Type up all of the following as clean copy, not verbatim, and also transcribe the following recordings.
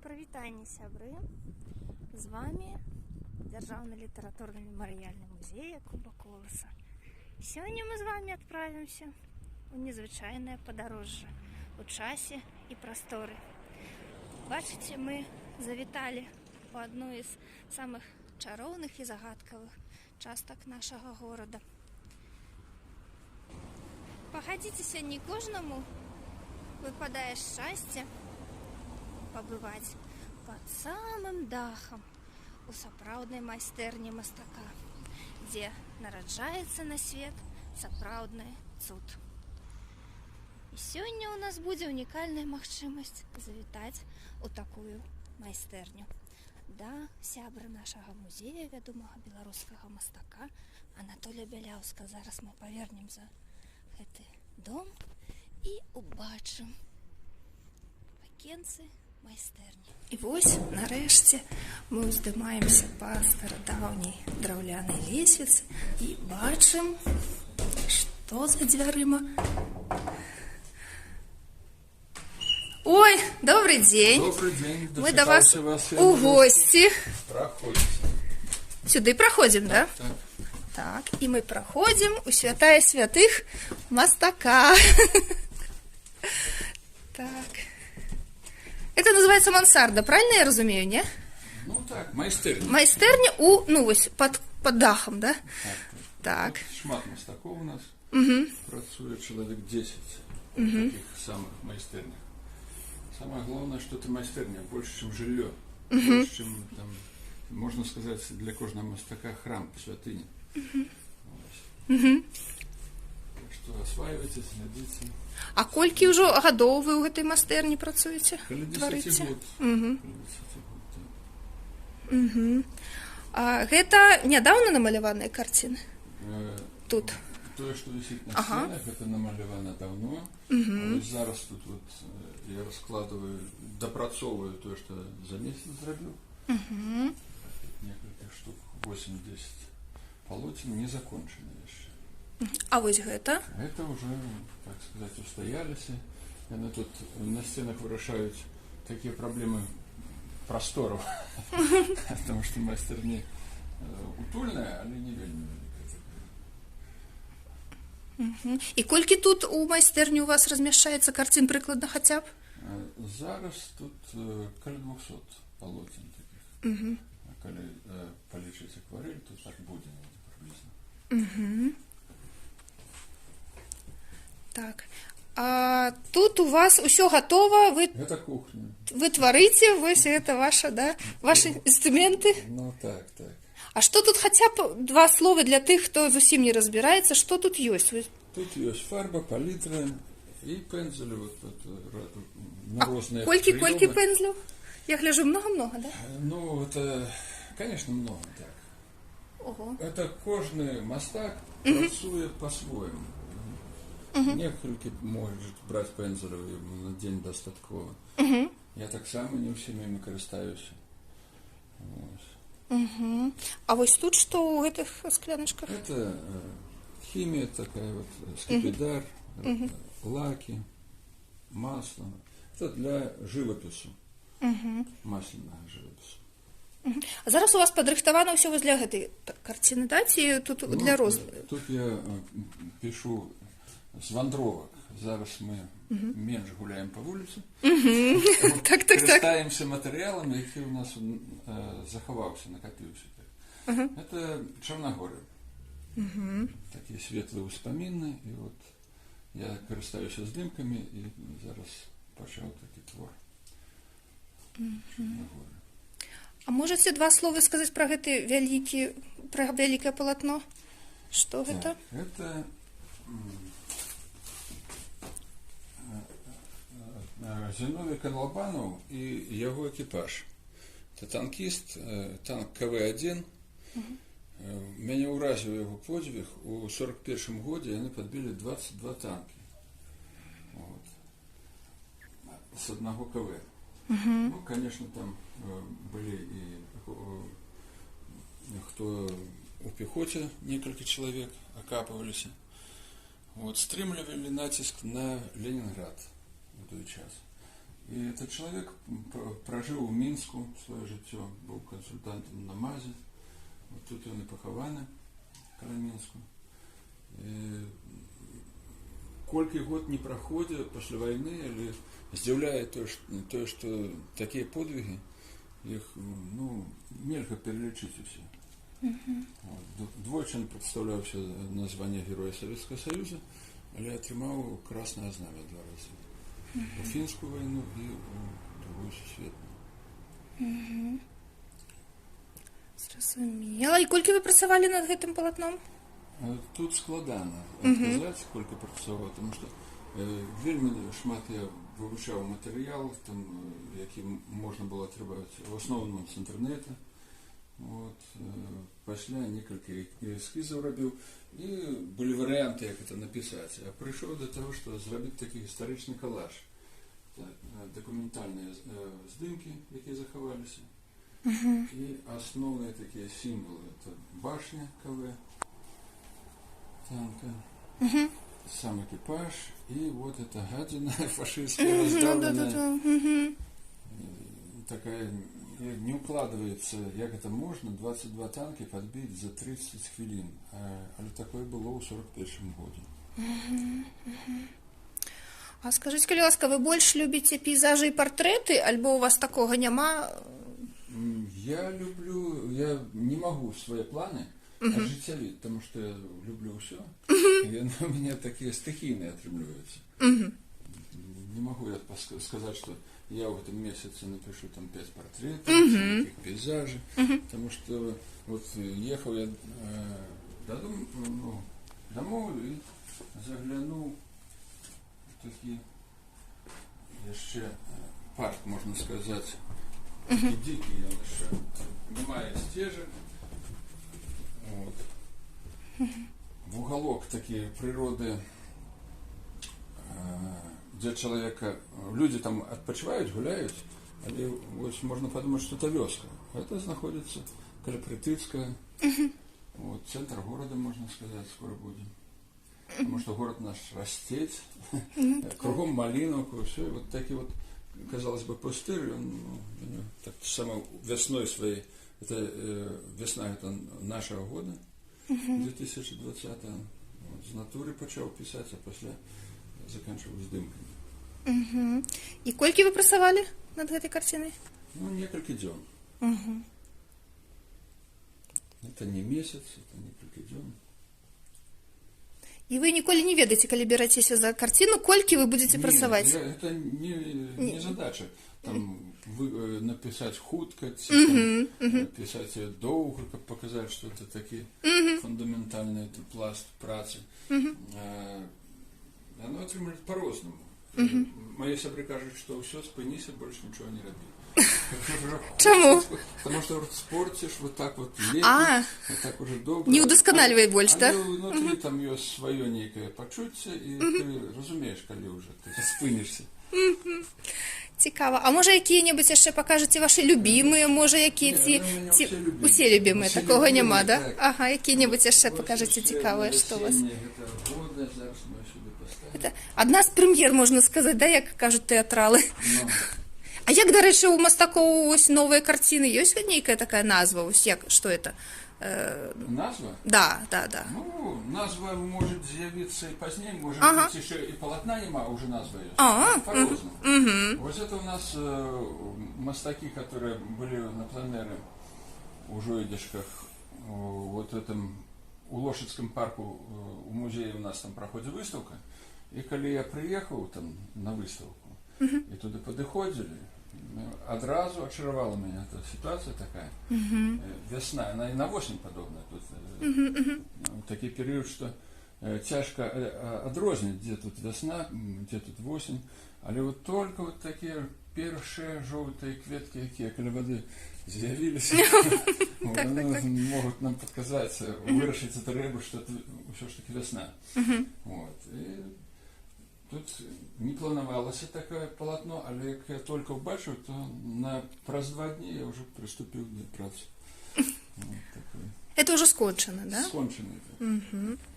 Прывітанне, сябры! З вами Дзяржаўны літаратурны мемарыяльны музей Якуба Коласа. Сёння мы з вами адправімся у незвычайнае падарожжа у часе і прасторы. Бачыце, мы завіталі у адну з самых чароўных і загадкавых частак нашага горада. Пагадзіцеся, не кожнаму выпадае шчасце побывать под самым дахом у сапраўднай майстэрні мастака, дзе нараджаецца на свет сапраўдны цуд. І сёння ў нас будзе унікальная магчымасць завітаць у такую майстэрню да сябра нашага музея, вядомага беларускага мастака Анатолія Бяляўска. Зараз мы павернем за гэты дом і убачым акенцы майстэрні. І вось, нарэшце, мы ўздымаемся па старадаўняй драўлянай лесвіцы і бачым, што за дзвярыма. Ой, добрый дзень! Добрый дзень! Мы да вас у госці. Праходзіце. Сюды праходзім, да? Так. Так, і мы праходзім у святая святых мастака. Так. Это называется мансарда, правильно я разумею, не? Ну так, майстэрня. Майстэрня у, ну вось, под дахом, да? Так. Шмат мастакоў у нас. Працуе чалавек 10 в таких самых майстэрнях. Самое главное, что это майстэрня больше, чем жилье. Больше, чем там, можно сказать, для кожного мастака храм, святыня. Так что осваивайтесь, глядите. А колькі ўжо гадоў вы ў гэтай майстэрні працуеце? Каля 10 Тварыце? год. А гэта нядаўна намаляваныя карціны? Тут. Тое, што вісіць на сценах, это намалявана давно. А зараз тут вот я раскладываю, дапрацоўваю тое, што за месяц зрабіў. Некалькі штук, 8-10 полотен не закончены яшчэ. А вось гэта? Это уже, так сказать, устоялись. Яны тут на стенах вырашаюць такие проблемы просторов. Потому что майстэрня утульная, але не вельмі вялікая. І колькі тут у майстэрні у вас размяшчаецца карцін прыкладна хаця б? Зараз тут каля 200 полотен таких. А калі палічыць акварель, то так будзе приблизно. Так. А тут у вас усё гатова, Это кухня. Вы тварыце, вось это ваша, да? Ваши инструменты? Ну так, так. А што тут хаця б два словы для тых, хто зусім не разбіраецца, што тут ёсць? Тут ёсць фарба, палітра і пензелі вот, на розныя Колькі прыёмы. пензляў? Я гляжу, много-много, да? Ну, это, конечно, много, так. Ого. Это кожны мастак працуе по-своему. Некалькі может браць пензелаў, ему на дзень дастаткова. Я так само не ўсімі імі карыстаюся. А вось тут што ў гэтых скляначках? Это химия такая вот, скипидар, лаки, масло. Это для живопису, масляного живопису. А зараз у вас падрыхтавана ўсё вось для гэтай карціны, да? Ці тут для розных? Тут я пишу з вандровак. Зараз мы менш гуляем по вуліцы. Так. Карыстаемся матэрыялам, які у нас захаваўся, накапіўся. Это Чорнагоры. Такие светлые успаміны. І вот я карыстаюся здымкамі і зараз пачаў такі твор. Чорнагоры. А можаце два словы сказаць пра гэты вялікае палатно? Што гэта? Это Зіновій Канлабанов і яго экіпаж. Это танкіст, танк КВ-1. Мяне ўразіў яго подзвіг. У 41-м годзе яны падбілі 22 танкі. Вот. С одного КВ. Ну, конечно, там были и кто у пехоте, некалькі чалавек окапывались. Вот, стрымлівалі націск на Ленинград в той час. И этот человек прожил в Мінску свое жыццё, был консультантом на МАЗе. Вот тут он и похованы, каля Мінску. И колькі год не проходит после войны, или здзіўляе то, что такие подвиги, их, ну, нельга перелічыць усе. Двойчы он представляўся на званне Героя Советского Союза, але атрымаў Краснае Знамя 2 разы. У фінскую войну и у Другую сусветную. Зразумела. І колькі вы працавалі над гэтым палатном? Тут складана адказаць, колькі працаваў, тому што вельмі шмат я вывучаў матэрыял, там, які можна было атрымаць в основном з інтэрнэта. Вот, пасля некалькі эскізаў рабіў, і былі варыянты, як это напісаць. А прыйшоў да таго, што зрабіць такі гістарычны калаж. Дакументальныя здымкі, якія захаваліся. І асноўныя такія сімвалы. Это башня КВ, танка, сам экіпаж, і вот эта гадзіна фашистская раздавленная. Такая... Не укладывается, як это можно 22 танки подбить за 30 хвилин. Але такое было ў 41 году. А скажите, калі ласка, вы больш любіце пейзажы і партрэты, альбо у вас такога няма? Я не могу свои планы ажыццявіць, потому что я люблю ўсё. И у меня такие стихийные отрымліваюцца. Не могу я сказать, что я в этом месяце напишу там 5 портретов, таких пейзажей, потому что вот ехал я домой и заглянул в такие еще парк, можно сказать, такие дикие, он еще немає стежек. Вот. В уголок такие природы, где люди там отпочивают, гуляют, але вот можно подумать, что это вёска. Это находится Каляпрытыцкая, вот, центр города, можно сказать, скоро будем. Потому что город наш растет, кругом малиновку, все, и вот такие вот, казалось бы, пустырь, он так само весной своей, это весна это нашего года, 2020-го, вот, з натуры почал писать, а после заканчивал здымками. І колькі вы працавалі над гэтай карцінай? Ну, некалькі дзён. Это не месяц, это некалькі дзён. І вы ніколі не ведаеце, калі берацеся за карціну, колькі вы будете працаваць? Это не задача. Там написать хутка, писать доўга, каб показать, что это такі фундаментальный пласт працы. Оно атрымліваецца по-рознаму. Мои сябры кажуць, што ўсё, спыніся, больше нічого не рабі. Чаму? Потому что спортишь вот так вот летом, вот так уже долго. Не удосконаливай больше, да? А внутри там ёсць сваё нейкае пачуцце, і ты разумееш, калі уже ты спынішся. Цікава. А можа, якія-небудзь яшчэ пакажаце ваши любімыя, можа, якія ці... Усе любімыя, такога няма, да? Ага, якія-небудзь яшчэ пакажаце цікавае, што у вас? Это одна з прэм'ер, можна сказаць, да, як кажуць тэатралы. А як, дарэчы, у мастакоў ось новыя карціны, ёсць нейкая такая назва, ось як, што это? Назва? Да. Ну, назва может з'явиться и позднее, может быть, еще и полотна нема, уже назва есть. По-разному. Вот это у нас мастаки, которые были на пленэре у Жойдишках, вот этом, у Лошадском парку, у музея у нас там проходит выставка, и когда я приехал там на выставку, и туда подыходили, одразу очаровала меня эта ситуация такая. Весна, она и на осень подобная. Тут такий период, что тяжко одрозніць, где тут весна, где тут осень. Але вот только вот такие першие желтые кветки, якія каля воды з'явились, могут нам подказать, вырашить эту рыбу, что это все ж таки весна. Тут не планавалася такое полотно, але як я только убачыў, то праз 2 дні я уже приступил до працы. Вот такой. Это уже скончено, да? Скончений.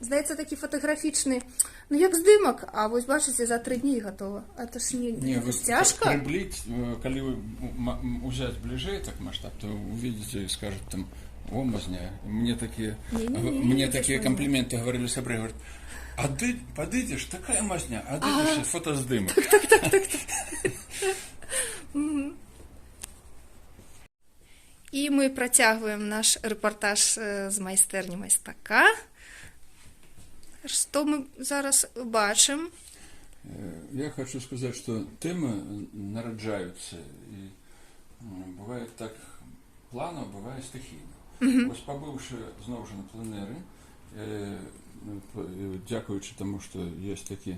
Здається, такий фотографічний, ну як здимок, а ось бачите, за 3 дні готово. А то ж не вы тяжко. приблить, коли вы взять ближе так масштаб, то увидите и скажут там, о, мазня. Мне такие, комплименты говорили Сабре, говорят, а ты подойдешь, такая мазня, а ты сейчас фото с дымом. І ми протягуємо наш репортаж з майстерні Майстака. Що ми зараз бачимо? Я хочу сказать, что темы нараджаются, и бывает так планово, бывает стихійно. Ось побывши знову ж на пленери, дякуючи тому, що є такі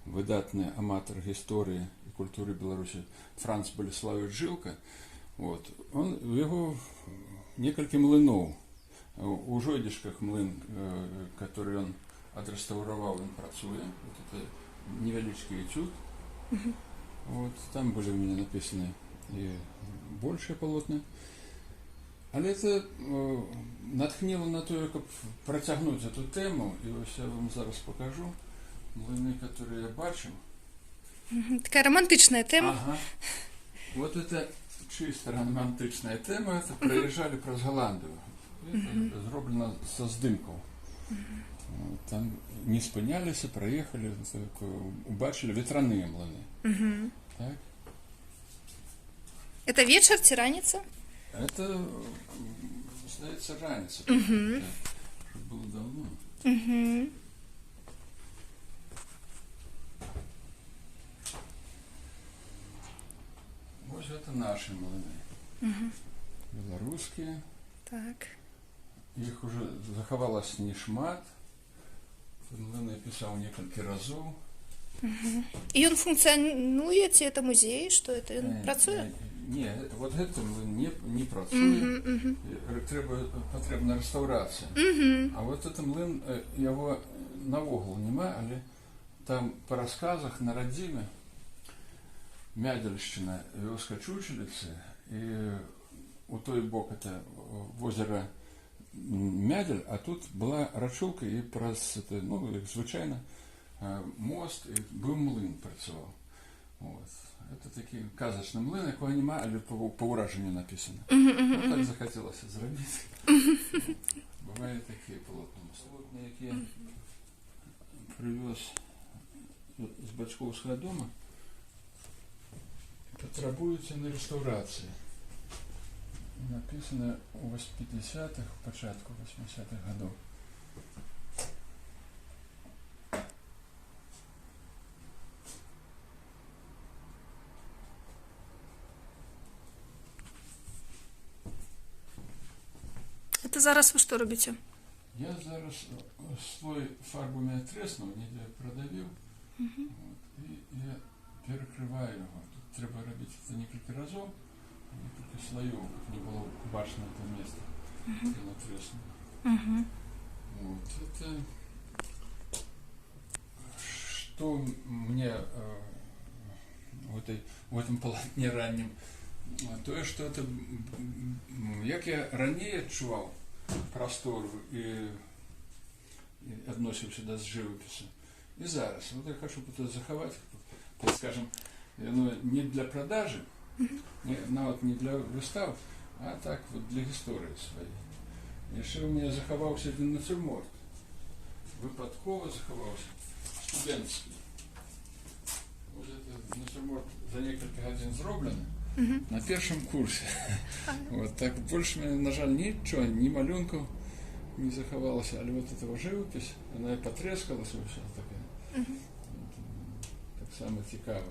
видатний аматор історії і культури Білорусі Франц Болеславович Жилка, вот, он, его несколько млынов, у Жойдишках млын, который он отреставровал, он працує, вот это невеличкий этюд, вот, там были у меня написаны и большие полотна. Але це натхнило на те, як протягнути цю тему, і ось я вам зараз покажу млини, які я бачив. Така романтична тема. Ага. Вот это чисто романтичная тема, это проезжали про Голландию. Это зроблено со здимком. Там не спинялися, проїхали, так, убачили ветряні млини. Так? Это вечер, тираница? Это, здається, раніше. Это було давно. Ось це наші млини. Білоруські. Так. Їх уже заховалось не шмат. Млини писав кілька разів. І він функціонує, ці це музей, що це, він працює? Ні, от це не працює. Потрібна реставрація. А от цей млин, його навогул нема, але там по розказах на родині Мядельщина, Вёска-Чучелицы, и у той бок это озеро Мяділь, а тут була рачулка, і праз, ну, як звичайно, мост, і був млин працював. От. Це такий казочний млин, якого нема, але по ураженню написано. Ну, так захотілося зробити. Бувають такі полотна. Полотна, які я привез з батьковського дому, потребуються на реставрації. Написано у 50-х, початку 80-х годов. Это зараз ви що робите? Я зараз слой фарбу у мене треснув, ніде продавив, от, і я перекриваю його. Тут треба робити це кілька разів, кілька слоїв, щоб не було бачно це місце, де воно треснуло. Вот, это, что мне в этом полотне раннем, то, что это, як я ранее відчував простор і відносився до живопису, і зараз. Вот я хочу заховати, так скажем, ну, не для продажи, не для вистав, а так вот для історії своєї. І ще у мене заховався один натюрморт. Випадково заховався. Студентський. Ось це натюрморт за кілька годин зроблений. На першому курсі. Вот так. Більше мене, на жаль, нічого, ні малюнків не заховалося, але вот этого живопись, вона потрескалася, все таке. Так само цікаво.